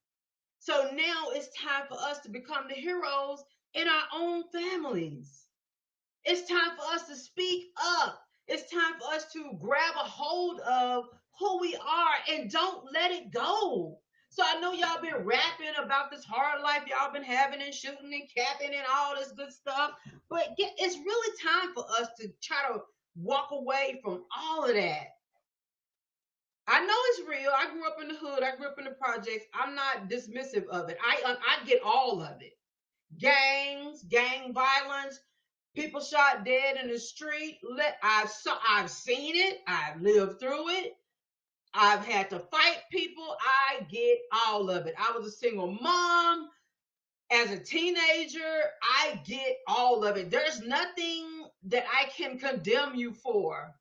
So now it's time for us to become the heroes in our own families. It's time for us to speak up. It's time for us to grab a hold of who we are and don't let it go. So I know y'all been rapping about this hard life y'all been having and shooting and capping and all this good stuff, but it's really time for us to try to walk away from all of that. I know it's real. I grew up in the hood. I grew up in the projects. I'm not dismissive of it. I get all of it. Gangs, gang violence, people shot dead in the street. I've seen it. I've lived through it. I've had to fight people. I get all of it. I was a single mom as a teenager. I get all of it. There's nothing that I can condemn you for.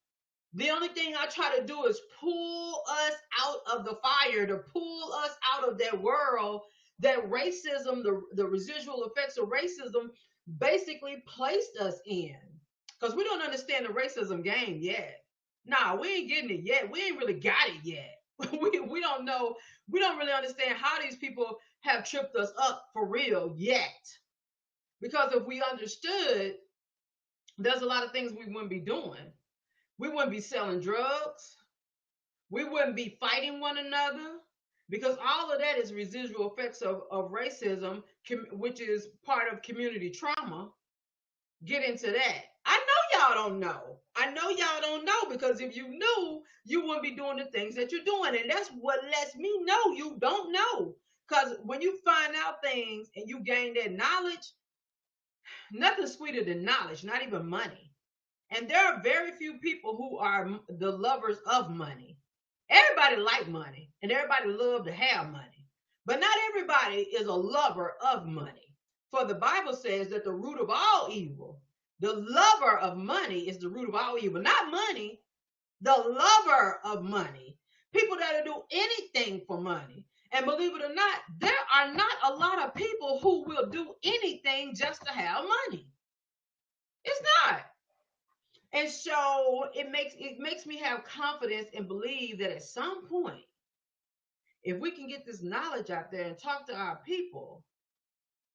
The only thing I try to do is pull us out of the fire, to pull us out of that world that racism, the residual effects of racism basically placed us in. Because we don't understand the racism game yet. Nah, we ain't getting it yet. We ain't really got it yet. We don't know. We don't really understand how these people have tripped us up for real yet. Because if we understood, there's a lot of things we wouldn't be doing. We wouldn't be selling drugs. We wouldn't be fighting one another. Because all of that is residual effects of racism, which is part of community trauma. Get into that. I know y'all don't know. I know y'all don't know because if you knew, you wouldn't be doing the things that you're doing. And that's what lets me know you don't know. Because when you find out things and you gain that knowledge, nothing sweeter than knowledge, not even money. And there are very few people who are the lovers of money. Everybody like money and everybody love to have money. But not everybody is a lover of money. For the Bible says that the root of all evil, the lover of money is the root of all evil. Not money, the lover of money. People that will do anything for money. And believe it or not, there are not a lot of people who will do anything just to have money. It's not. And so it makes me have confidence and believe that at some point, if we can get this knowledge out there and talk to our people,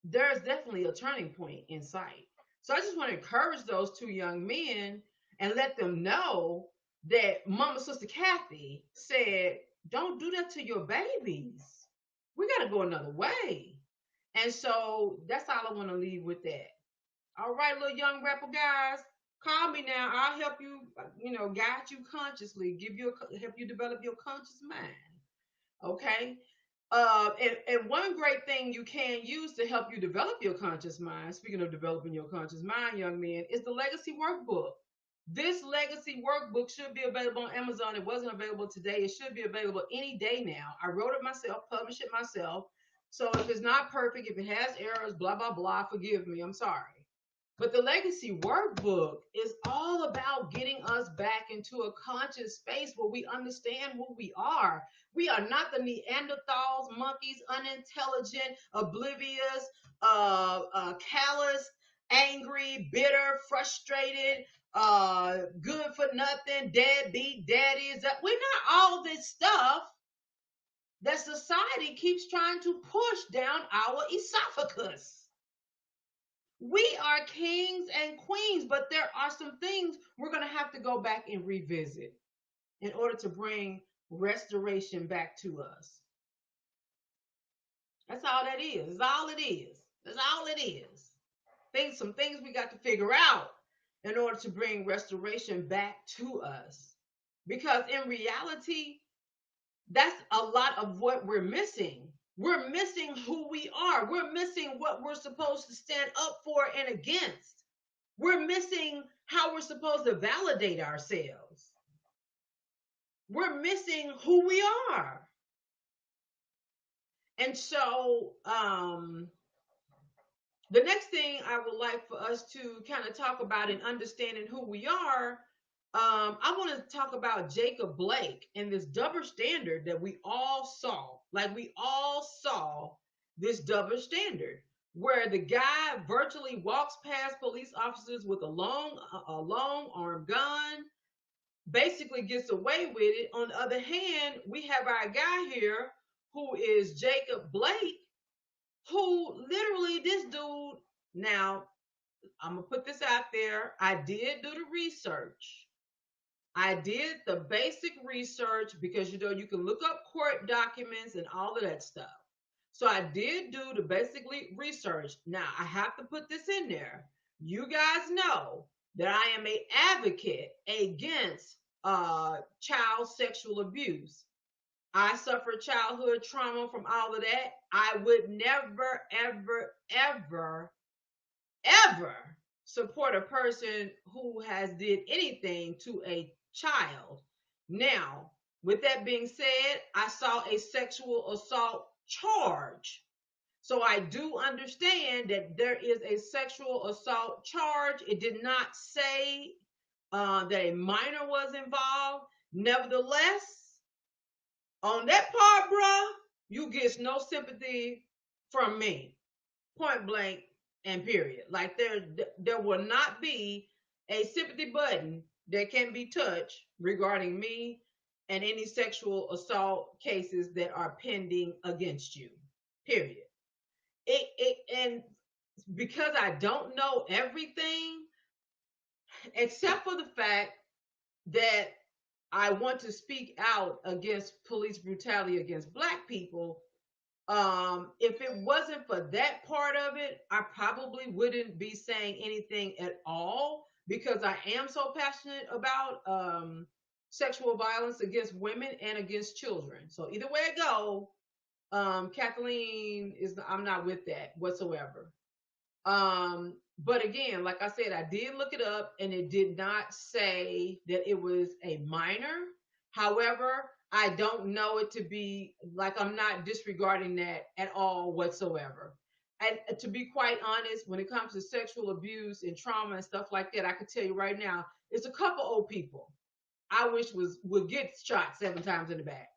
there's definitely a turning point in sight. So I just want to encourage those two young men and let them know that Mama Sister Kathy said, don't do that to your babies. We got to go another way. And so that's all I want to leave with that. All right, little young rapper guys, call me now. I'll help you, guide you consciously, help you develop your conscious mind. Okay. And one great thing you can use to help you develop your conscious mind, speaking of developing your conscious mind, young men, is the Legacy Workbook. This Legacy Workbook should be available on Amazon. It wasn't available today. It should be available any day now. I wrote it myself, published it myself. So if it's not perfect, if it has errors, blah, blah, blah, forgive me. I'm sorry. But the Legacy Workbook is all about getting us back into a conscious space where we understand who we are. We are not the Neanderthals, monkeys, unintelligent, oblivious, callous, angry, bitter, frustrated, good for nothing, deadbeat, daddies. We're not all this stuff that society keeps trying to push down our esophagus. We are kings and queens, but there are some things we're going to have to go back and revisit in order to bring restoration back to us. That's all that is. That's all it is. That's all it is. Some things we got to figure out in order to bring restoration back to us. Because in reality, that's a lot of what we're missing. We're missing who we are. We're missing what we're supposed to stand up for and against. We're missing how we're supposed to validate ourselves. We're missing who we are. And so, the next thing I would like for us to kind of talk about in understanding who we are, I want to talk about Jacob Blake and this double standard that we all saw. Like we all saw this double standard where the guy virtually walks past police officers with a long arm gun, basically gets away with it. On the other hand, we have our guy here who is Jacob Blake, who literally this dude, now I'm going to put this out there. I did do the research. I did the basic research because you can look up court documents and all of that stuff. So I did do the basic research. Now I have to put this in there. You guys know that I am an advocate against child sexual abuse. I suffered childhood trauma from all of that. I would never, ever, ever, ever support a person who has did anything to a child. Now, with that being said, I saw a sexual assault charge. So I do understand that there is a sexual assault charge. It did not say that a minor was involved. Nevertheless, on that part, bruh, you get no sympathy from me. Point blank and period. Like there will not be a sympathy button that can be touched regarding me and any sexual assault cases that are pending against you. Period. And because I don't know everything, except for the fact that I want to speak out against police brutality against black people. If it wasn't for that part of it, I probably wouldn't be saying anything at all because I am so passionate about sexual violence against women and against children. So either way it go, Kathleen is I'm not with that whatsoever. But again, like I said, I did look it up and it did not say that it was a minor. However, I don't know it to be like I'm not disregarding that at all whatsoever. And to be quite honest, when it comes to sexual abuse and trauma and stuff like that, I can tell you right now, it's a couple old people I wish would get shot 7 times in the back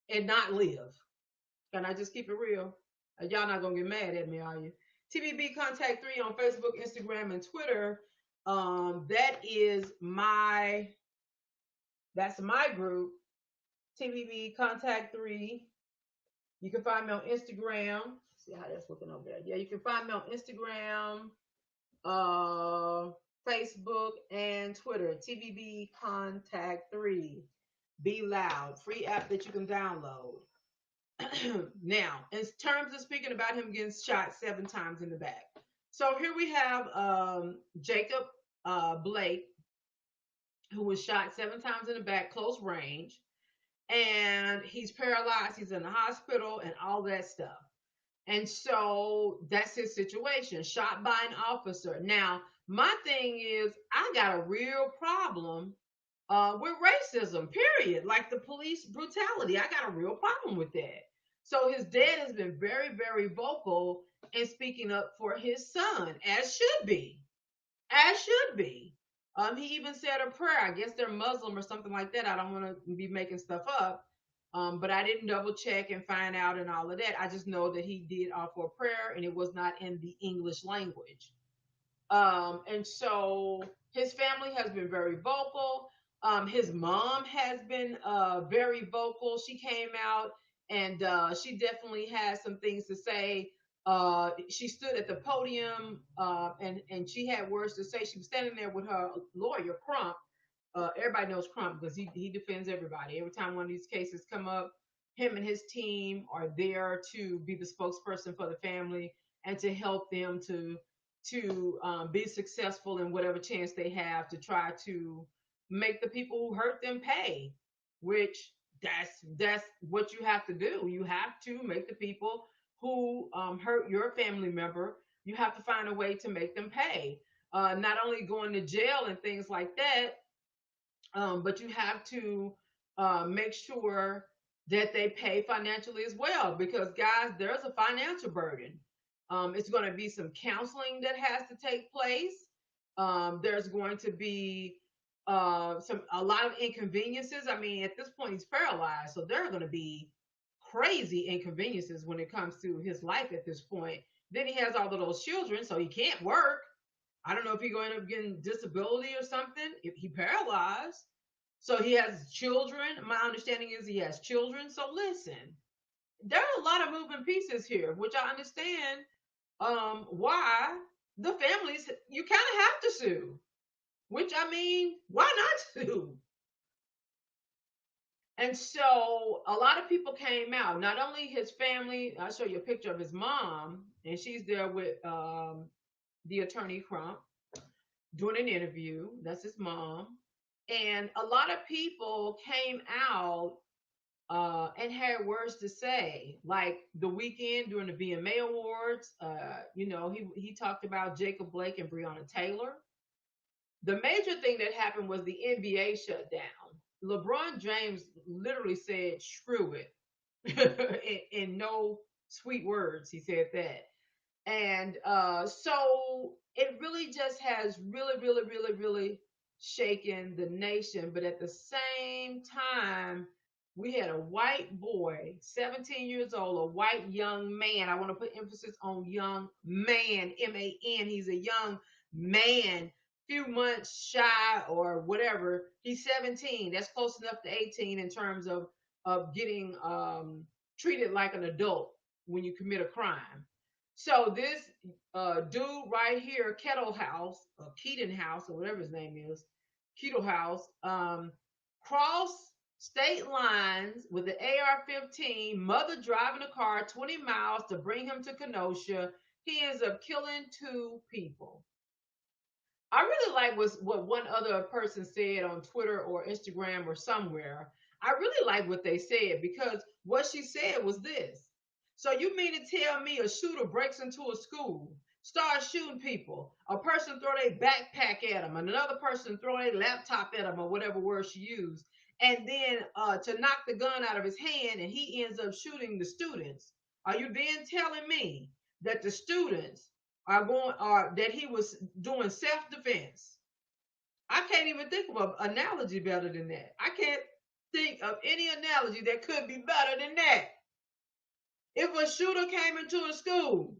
and not live. Can I just keep it real? Y'all not gonna get mad at me, are you? TBB Contact 3 on Facebook, Instagram, and Twitter. That's my group. TBB Contact 3. You can find me on Instagram. See how that's looking over there. Yeah, you can find me on Instagram, Facebook, and Twitter. TBB Contact 3. Be Loud. Free app that you can download. Now, in terms of speaking about him getting shot 7 times in the back. So here we have Jacob Blake, who was shot 7 times in the back, close range, and he's paralyzed. He's in the hospital and all that stuff. And so that's his situation, shot by an officer. Now, my thing is, I got a real problem with racism, period. Like the police brutality. I got a real problem with that. So his dad has been very, very vocal in speaking up for his son, as should be. As should be. He even said a prayer. I guess they're Muslim or something like that. I don't want to be making stuff up. But I didn't double check and find out and all of that. I just know that he did offer a prayer and it was not in the English language. And so his family has been very vocal. His mom has been very vocal. She came out and she definitely has some things to say. She stood at the podium and she had words to say. She was standing there with her lawyer, Crump. Everybody knows Crump because he defends everybody. Every time one of these cases come up, him and his team are there to be the spokesperson for the family and to help them to be successful in whatever chance they have to try to make the people who hurt them pay, which that's what you have to do. You have to make the people who hurt your family member, you have to find a way to make them pay. Not only going to jail and things like that, but you have to make sure that they pay financially as well. Because guys, there's a financial burden. It's going to be some counseling that has to take place. There's going to be a lot of inconveniences. I mean, at this point, he's paralyzed, so there are going to be crazy inconveniences when it comes to his life at this point. Then he has all of those children, so he can't work. I don't know if he's going to end up getting disability or something if he paralyzed. So he has children. My understanding is he has children. So listen, there are a lot of moving pieces here, which I understand why the families, you kind of have to sue. Which, I mean, why not sue? And so a lot of people came out. Not only his family, I'll show you a picture of his mom, and she's there with the attorney Crump doing an interview. That's his mom. And a lot of people came out and had words to say, like the weekend during the VMA Awards. He talked about Jacob Blake and Breonna Taylor. The major thing that happened was the NBA shut down. LeBron James literally said, "Screw it," in no sweet words. He said that, and so it really just has really, really, really, really shaken the nation. But at the same time, we had a white boy, 17 years old, a white young man. I want to put emphasis on young man, MAN. He's a young man few months shy or whatever. He's 17. That's close enough to 18 in terms of getting treated like an adult when you commit a crime. So this dude right here, Kettle House, or Keaton House, or whatever his name is, Kettle House, crossed state lines with the AR-15. Mother driving a car 20 miles to bring him to Kenosha. He ends up killing two people. I really like what one other person said on Twitter or Instagram or somewhere. I really like what they said because what she said was this. So you mean to tell me a shooter breaks into a school, starts shooting people, a person throw a backpack at him, and another person throw a laptop at him or whatever word she used, and then to knock the gun out of his hand and he ends up shooting the students? Are you then telling me that the students are going or that he was doing self-defense? I can't even think of an analogy better than that. I can't think of any analogy that could be better than that. If a shooter came into a school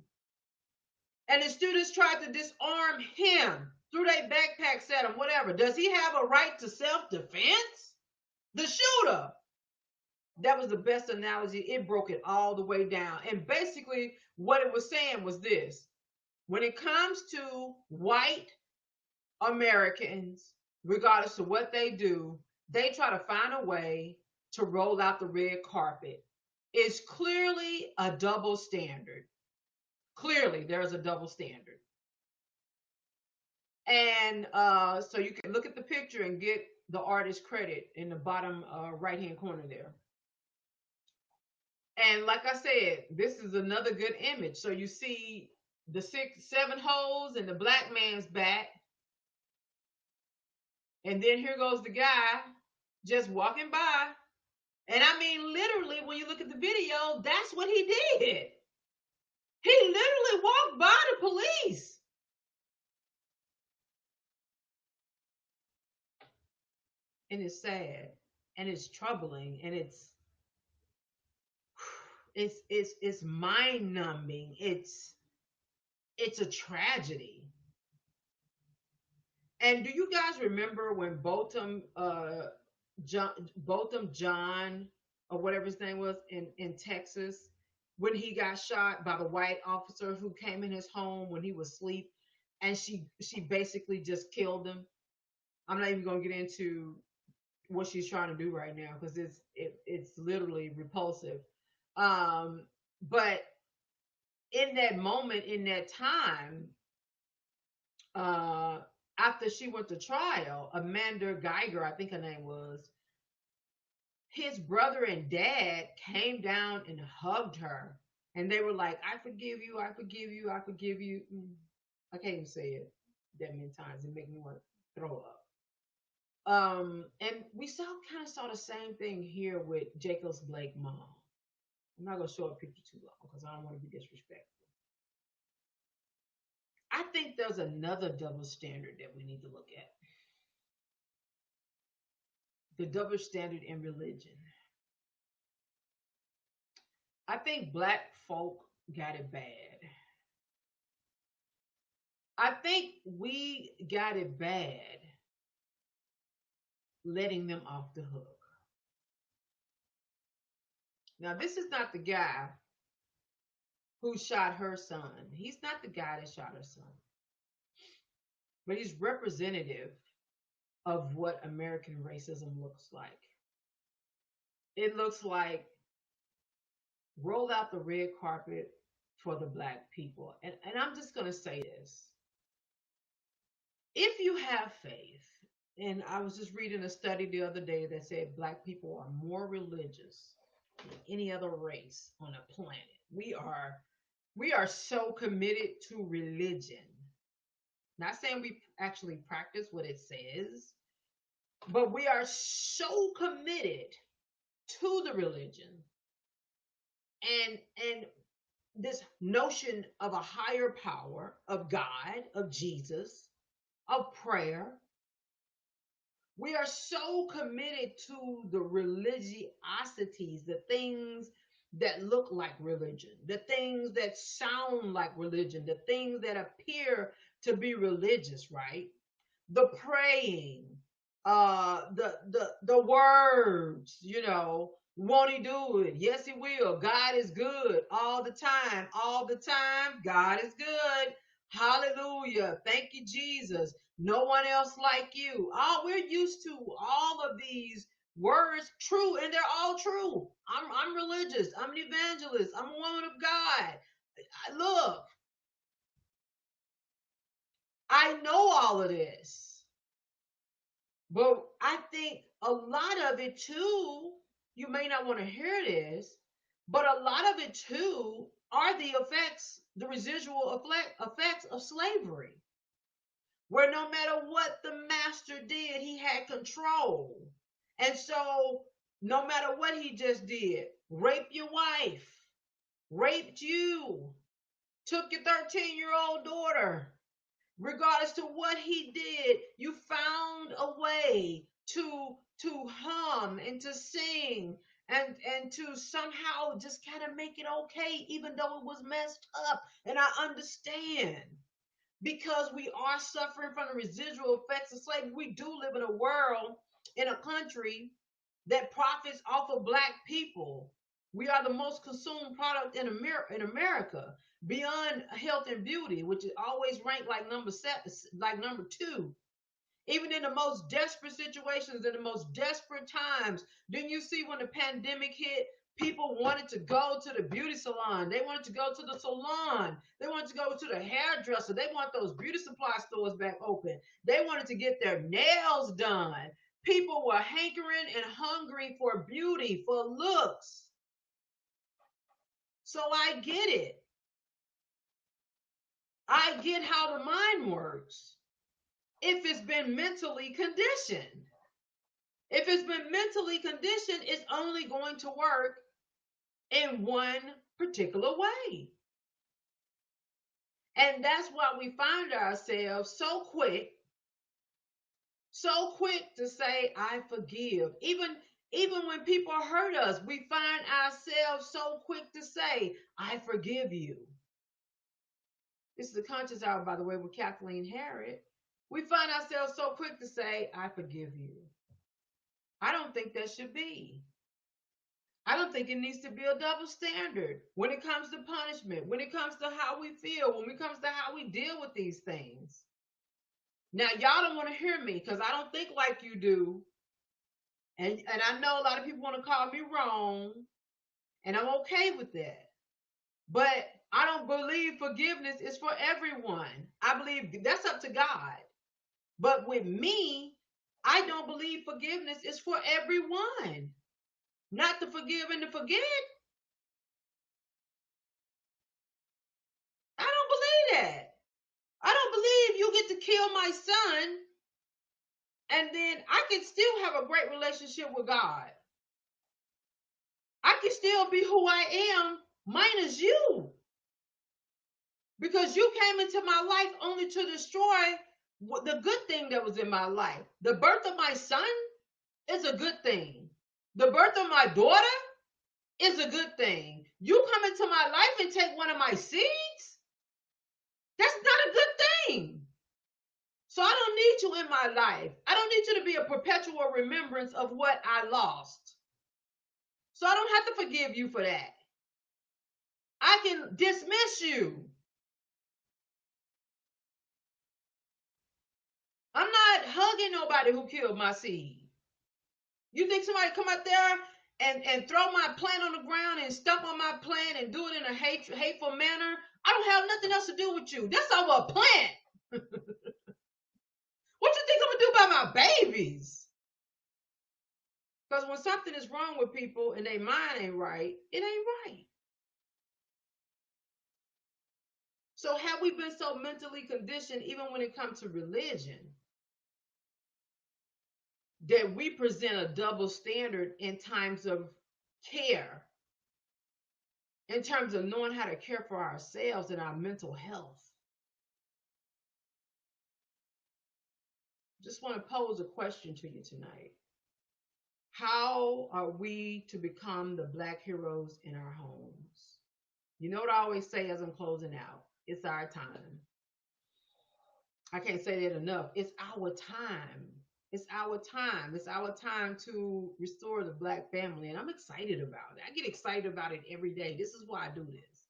and the students tried to disarm him, threw their backpacks at him, whatever, does he have a right to self-defense? The shooter. That was the best analogy. It broke it all the way down. And basically, what it was saying was this: when it comes to white Americans, regardless of what they do, they try to find a way to roll out the red carpet. It's clearly a double standard. Clearly, there's a double standard. And so you can look at the picture and get the artist credit in the bottom right hand corner there. And like I said, this is another good image. So you see the 6, 7 holes in the black man's back. And then here goes the guy just walking by. And I mean, literally, when you look at the video, that's what he did. He literally walked by the police. And it's sad and it's troubling and it's mind numbing. It's a tragedy. And do you guys remember when Botham John or whatever his name was in Texas, when he got shot by the white officer who came in his home when he was asleep, and she basically just killed him? I'm not even going to get into what she's trying to do right now because it's literally repulsive. But in that moment, in that time, after she went to trial, Amanda Geiger, I think her name was, his brother and dad came down and hugged her. And they were like, I forgive you, I forgive you, I forgive you. I can't even say it that many times. It makes me want to throw up. And we kind of saw the same thing here with Jacob's Blake mom. I'm not going to show a picture too long because I don't want to be disrespectful. I think there's another double standard that we need to look at. The double standard in religion. I think black folk got it bad. I think we got it bad letting them off the hook. Now, this is not the guy who shot her son. He's not the guy that shot her son. But he's representative of what American racism looks like. It looks like roll out the red carpet for the black people. And I'm just going to say this. If you have faith, and I was just reading a study the other day that said black people are more religious than any other race on the planet. We are so committed to religion. Not saying we actually practice what it says, but we are so committed to the religion and this notion of a higher power, of God, of Jesus, of prayer. We are so committed to the religiosities, the things that look like religion, the things that sound like religion, the things that appear to be religious, right? the praying, the words, won't he do it? Yes, he will. God is good all the time. All the time, God is good. Hallelujah. Thank you, Jesus. No one else like you. Oh, we're used to all of these words true, and they're all true. I'm religious. I'm an evangelist. I'm a woman of God. Look, I know all of this. But I think a lot of it too, you may not want to hear this, but a lot of it too are the effects, the residual effects of slavery, where no matter what the master did, he had control. And so, no matter what he just did, rape your wife, raped you, took your 13-year-old daughter, regardless to what he did, you found a way to hum and to sing and to somehow just kind of make it okay, even though it was messed up. And I understand, because we are suffering from the residual effects of slavery. We do live in a world, in a country that profits off of black people. We are the most consumed product in America, beyond health and beauty, which is always ranked like number two. Even in the most desperate situations, in the most desperate times, didn't you see when the pandemic hit? People wanted to go to the beauty salon. They wanted to go to the salon. They wanted to go to the hairdresser. They want those beauty supply stores back open. They wanted to get their nails done. People were hankering and hungry for beauty, for looks. So I get it. I get how the mind works. If it's been mentally conditioned. If it's been mentally conditioned, it's only going to work in one particular way. And that's why we find ourselves so quick to say, I forgive. Even when people hurt us, we find ourselves so quick to say, I forgive you. This is the Conscious Hour, by the way, with Kathleen Harrod. We find ourselves so quick to say, I forgive you. I don't think that should be. I don't think it needs to be a double standard when it comes to punishment, when it comes to how we feel, when it comes to how we deal with these things. Now, y'all don't want to hear me because I don't think like you do. And I know a lot of people want to call me wrong, and I'm okay with that. But I don't believe forgiveness is for everyone. I believe that's up to God. But with me, I don't believe forgiveness is for everyone. Not to forgive and to forget. I don't believe that. I don't believe you get to kill my son and then I can still have a great relationship with God. I can still be who I am, minus you. Because you came into my life only to destroy the good thing that was in my life. The birth of my son is a good thing. The birth of my daughter is a good thing. You come into my life and take one of my seeds? That's not a good thing. So I don't need you in my life. I don't need you to be a perpetual remembrance of what I lost. So I don't have to forgive you for that. I can dismiss you. I'm not hugging nobody who killed my seed. You think somebody come out there and throw my plant on the ground and stomp on my plant and do it in a hateful manner? I don't have nothing else to do with you. That's over a plant. What you think I'm gonna do about my babies? Because when something is wrong with people and their mind ain't right, it ain't right. So have we been so mentally conditioned, even when it comes to religion, that we present a double standard in times of care, in terms of knowing how to care for ourselves and our mental health? Just want to pose a question to you tonight. How are we to become the Black heroes in our homes? You know what I always say as I'm closing out? It's our time. I can't say that enough. It's our time. It's our time. It's our time to restore the Black family. And I'm excited about it. I get excited about it every day. This is why I do this.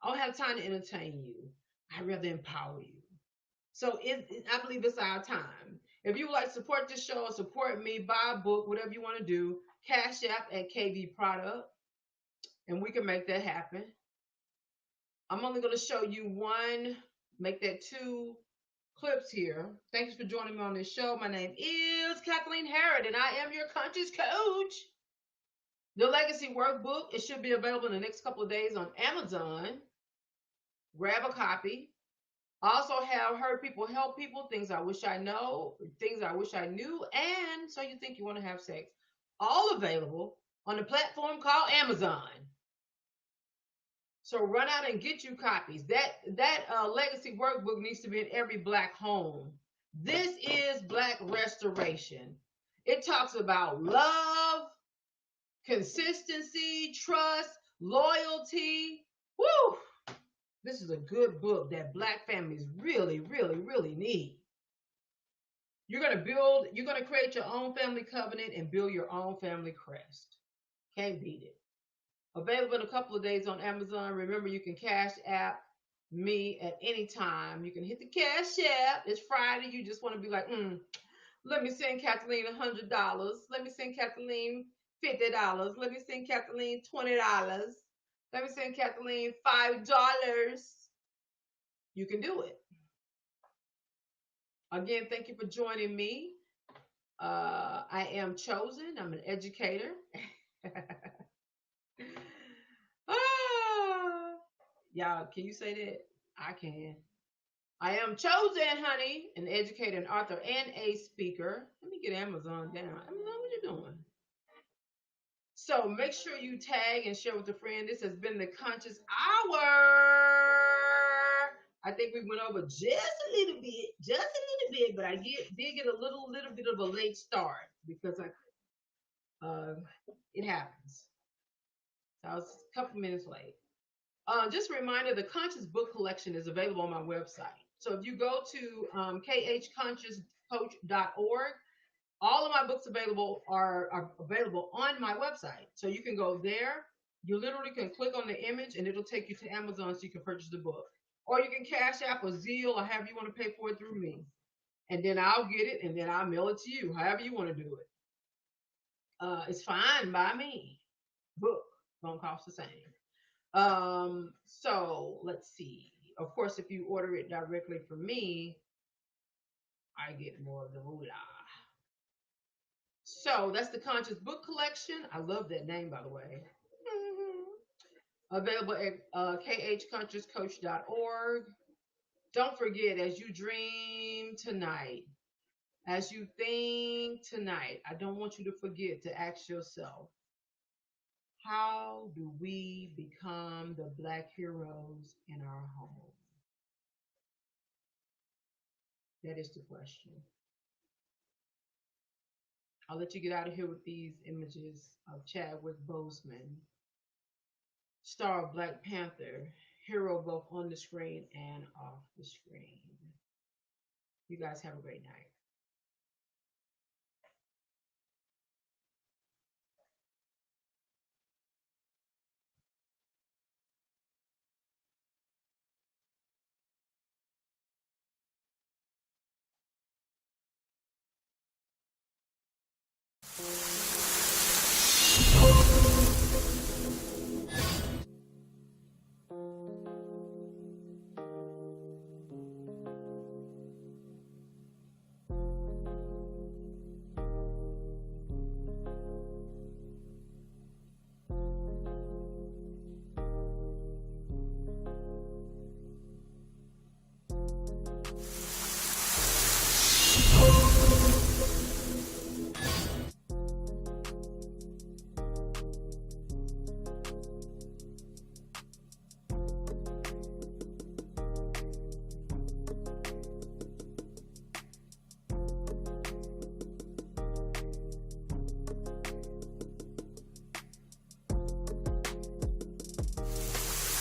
I don't have time to entertain you. I'd rather empower you. So I believe it's our time. If you would like to support this show or support me, buy a book, whatever you want to do, Cash App at KV Product, and we can make that happen. I'm only going to show you one, make that two clips here. Thanks for joining me on this show. My name is Kathleen Harrod, and I am your conscious coach. The Legacy Workbook, it should be available in the next couple of days on Amazon. Grab a copy. I also have Heard People Help People, Things I Wish I Know, Things I Wish I Knew, and So You Think You Want to Have Sex. All available on a platform called Amazon. So run out and get you copies. That Legacy Workbook needs to be in every Black home. This is Black restoration. It talks about love, consistency, trust, loyalty. Woo! This is a good book that Black families really, really, really need. You're going to create your own family covenant and build your own family crest. Can't beat it. Available in a couple of days on Amazon. Remember, you can Cash App me at any time. You can hit the Cash App. It's Friday. You just want to be like, let me send Kathleen $100. Let me send Kathleen $50. Let me send Kathleen $20. Let me send Kathleen $5. You can do it. Again, thank you for joining me. I am chosen. I'm an educator. Y'all, can you say that? I can. I am chosen, honey, an educator, an author, and a speaker. Let me get Amazon down. I don't know what you're doing. So make sure you tag and share with a friend. This has been the Conscious Hour. I think we went over just a little bit, but I did get a little bit of a late start because it happens. So I was a couple minutes late. Just a reminder, the Conscious Book Collection is available on my website. So if you go to khconsciouscoach.org, all of my books are available on my website. So you can go there. You literally can click on the image and it'll take you to Amazon so you can purchase the book. Or you can Cash App or Zelle or however you want to pay for it through me. And then I'll get it and then I'll mail it to you, however you want to do it. It's fine by me. Book don't cost the same. So let's see. Of course, if you order it directly from me, I get more of the moolah. So that's the Conscious Book Collection. I love that name, by the way. Available at khconsciouscoach.org. Don't forget, as you dream tonight, as you think tonight, I don't want you to forget to ask yourself, how do we become the Black heroes in our home? That is the question. I'll let you get out of here with these images of Chadwick Boseman, star of Black Panther, hero both on the screen and off the screen. You guys have a great night.